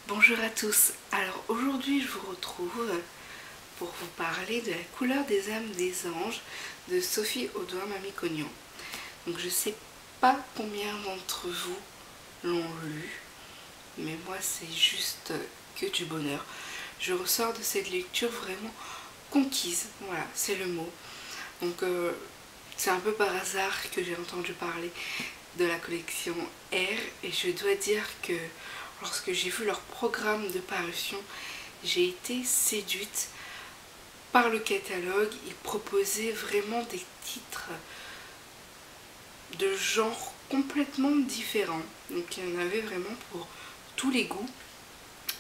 Bonjour à tous, alors aujourd'hui je vous retrouve pour vous parler de La couleur des âmes des anges de Sophie Audouin-Mamie-Cognon. Donc je sais pas combien d'entre vous l'ont lu, mais moi c'est juste que du bonheur. Je ressors de cette lecture vraiment conquise, voilà c'est le mot. Donc c'est un peu par hasard que j'ai entendu parler de la collection R et je dois dire que lorsque j'ai vu leur programme de parution, j'ai été séduite par le catalogue. Ils proposaient vraiment des titres de genres complètement différents. Donc il y en avait vraiment pour tous les goûts.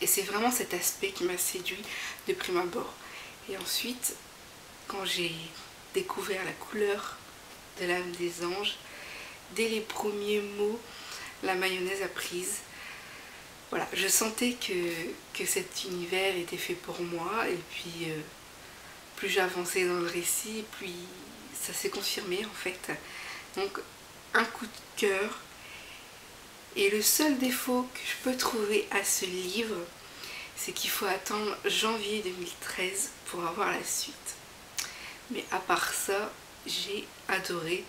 Et c'est vraiment cet aspect qui m'a séduit de prime abord. Et ensuite, quand j'ai découvert la couleur de l'âme des anges, dès les premiers mots, la mayonnaise a prise. Voilà, je sentais que cet univers était fait pour moi, et puis plus j'avançais dans le récit, plus ça s'est confirmé en fait. Donc un coup de cœur. Et le seul défaut que je peux trouver à ce livre, c'est qu'il faut attendre janvier 2013 pour avoir la suite. Mais à part ça, j'ai adoré.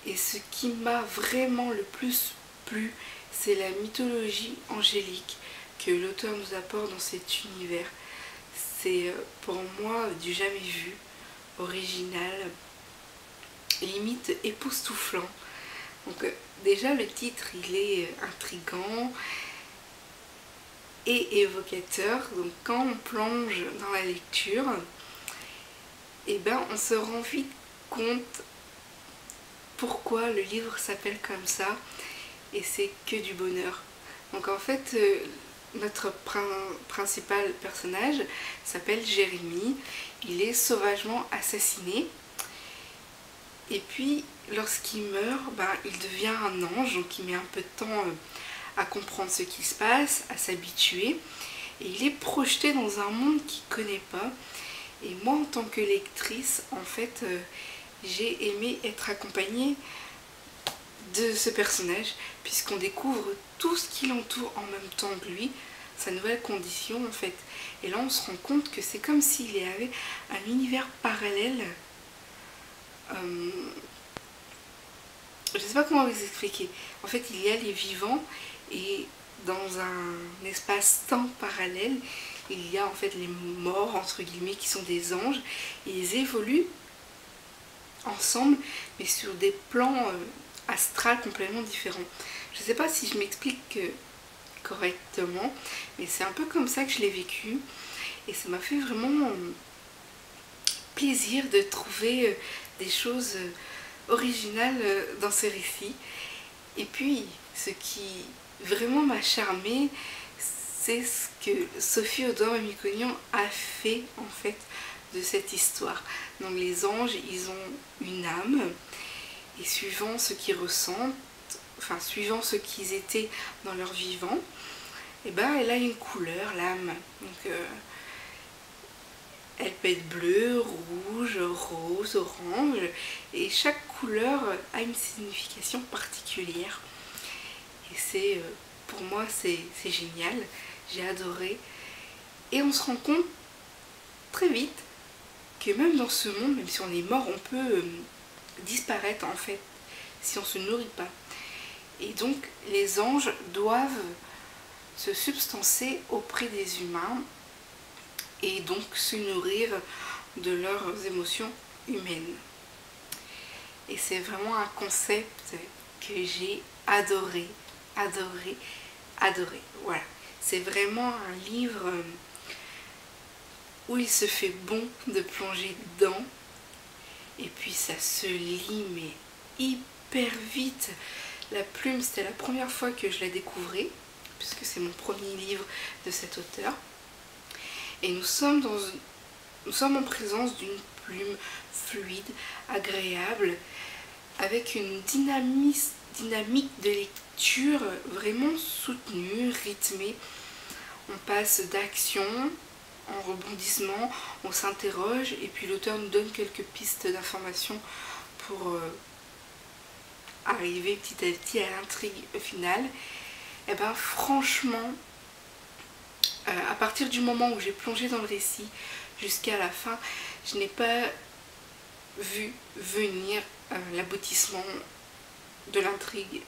Et ce qui m'a vraiment le plus plu, c'est la mythologie angélique que l'auteur nous apporte dans cet univers. C'est pour moi du jamais vu, original, limite époustouflant. Donc déjà le titre il est intriguant et évocateur. Donc quand on plonge dans la lecture, et ben on se rend vite compte pourquoi le livre s'appelle comme ça. Et c'est que du bonheur. Donc en fait, notre principal personnage s'appelle Jérémie. Il est sauvagement assassiné. Et puis, lorsqu'il meurt, il devient un ange. Donc il met un peu de temps à comprendre ce qui se passe, à s'habituer. Et il est projeté dans un monde qu'il ne connaît pas. Et moi, en tant que lectrice, en fait, j'ai aimé être accompagnée de ce personnage, puisqu'on découvre tout ce qui l'entoure en même temps que lui, sa nouvelle condition en fait. Et là on se rend compte que c'est comme s'il y avait un univers parallèle. Je sais pas comment vous expliquer. En fait il y a les vivants et dans un espace-temps parallèle, il y a en fait les morts entre guillemets qui sont des anges et ils évoluent ensemble mais sur des plans astral complètement différent. Je ne sais pas si je m'explique correctement, mais c'est un peu comme ça que je l'ai vécu et ça m'a fait vraiment plaisir de trouver des choses originales dans ce récit. Et puis ce qui vraiment m'a charmée, c'est ce que Sophie Audouin-Mamie-Cognon a fait en fait de cette histoire. Donc les anges, ils ont une âme. Et suivant ce qu'ils ressentent, enfin suivant ce qu'ils étaient dans leur vivant, et elle a une couleur, l'âme. Donc elle peut être bleue, rouge, rose, orange, et chaque couleur a une signification particulière. Et c'est, pour moi, c'est génial, j'ai adoré. Et on se rend compte très vite que même dans ce monde, même si on est mort, on peut disparaître en fait si on ne se nourrit pas. Et donc les anges doivent se substancer auprès des humains et donc se nourrir de leurs émotions humaines. Et c'est vraiment un concept que j'ai adoré, adoré, adoré. Voilà, c'est vraiment un livre où il se fait bon de plonger dedans. Et puis ça se lit mais hyper vite. La plume, c'était la première fois que je la découvrais, puisque c'est mon premier livre de cet auteur. Et nous sommes en présence d'une plume fluide, agréable, avec une dynamique de lecture vraiment soutenue, rythmée. On passe d'action en rebondissement, on s'interroge et puis l'auteur nous donne quelques pistes d'informations pour arriver petit à petit à l'intrigue finale. Et franchement, À partir du moment où j'ai plongé dans le récit jusqu'à la fin, je n'ai pas vu venir l'aboutissement de l'intrigue.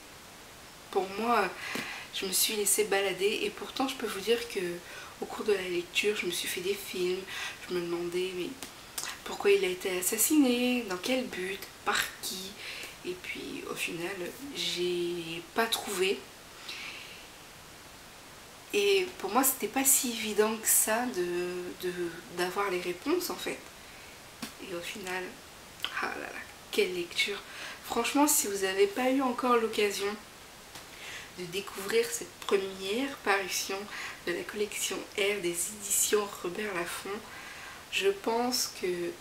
Pour moi, je me suis laissée balader et pourtant je peux vous dire que au cours de la lecture, je me suis fait des films, je me demandais mais pourquoi il a été assassiné, dans quel but, par qui, et puis au final j'ai pas trouvé. Et pour moi c'était pas si évident que ça d'avoir les réponses en fait. Et au final, ah là là, quelle lecture! Franchement, si vous n'avez pas eu encore l'occasion de découvrir cette première parution de la collection R des éditions Robert Laffont, je pense que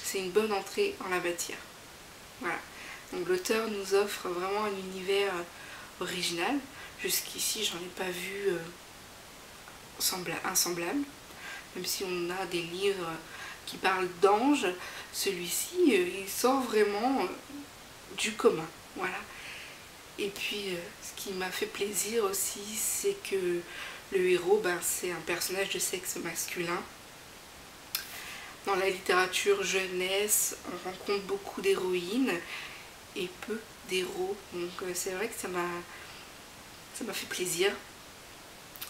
c'est une bonne entrée en la matière. Voilà. Donc l'auteur nous offre vraiment un univers original. Jusqu'ici, j'en ai pas vu un semblable. Même si on a des livres qui parlent d'anges, celui-ci, il sort vraiment du commun. Voilà. Et puis, ce qui m'a fait plaisir aussi, c'est que le héros, c'est un personnage de sexe masculin. Dans la littérature jeunesse, on rencontre beaucoup d'héroïnes et peu d'héros. Donc c'est vrai que ça m'a fait plaisir.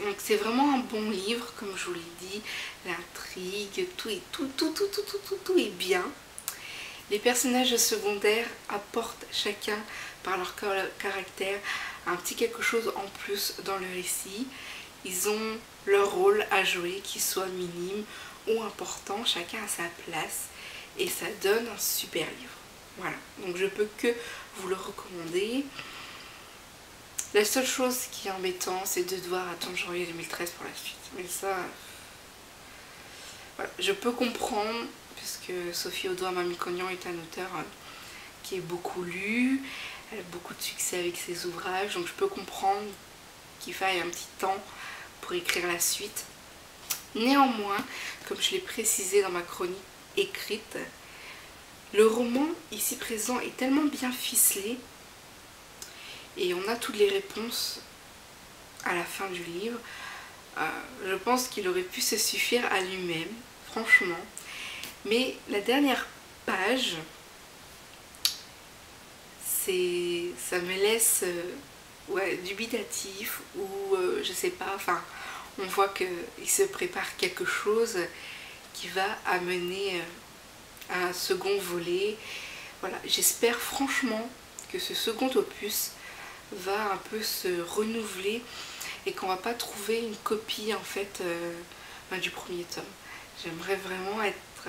Donc c'est vraiment un bon livre, comme je vous l'ai dit. L'intrigue, tout est bien. Les personnages secondaires apportent chacun par leur caractère un petit quelque chose en plus dans le récit. Ils ont leur rôle à jouer, qu'il soit minime ou important, chacun a sa place et ça donne un super livre. Voilà, donc je peux que vous le recommander. La seule chose qui est embêtant, c'est de devoir attendre janvier 2013 pour la suite. Mais ça, voilà, je peux comprendre, puisque Sophie Audouin-Mamikonian est un auteur qui est beaucoup lu, elle a beaucoup de succès avec ses ouvrages, donc je peux comprendre qu'il faille un petit temps pour écrire la suite. Néanmoins, comme je l'ai précisé dans ma chronique écrite, le roman ici présent est tellement bien ficelé et on a toutes les réponses à la fin du livre. Je pense qu'il aurait pu se suffire à lui-même, franchement. Mais la dernière page, ça me laisse dubitatif ou je sais pas, enfin on voit qu'il se prépare quelque chose qui va amener à un second volet. Voilà, j'espère franchement que ce second opus va un peu se renouveler et qu'on va pas trouver une copie en fait du premier tome. J'aimerais vraiment être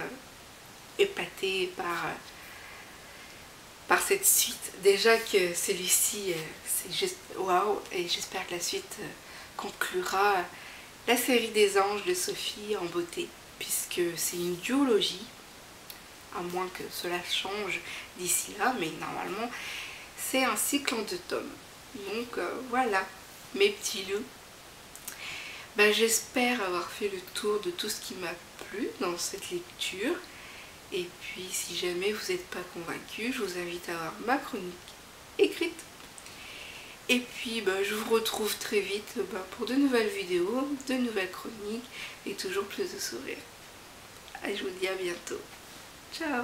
épatée par cette suite. Déjà que celui-ci c'est juste waouh, et j'espère que la suite conclura la série des anges de Sophie en beauté, puisque c'est une duologie, à moins que cela change d'ici là, mais normalement c'est un cycle en 2 tomes. Donc voilà mes petits loups. J'espère avoir fait le tour de tout ce qui m'a plu dans cette lecture. Et puis si jamais vous n'êtes pas convaincu, je vous invite à voir ma chronique écrite. Et puis je vous retrouve très vite pour de nouvelles vidéos, de nouvelles chroniques et toujours plus de sourires. Allez, je vous dis à bientôt. Ciao!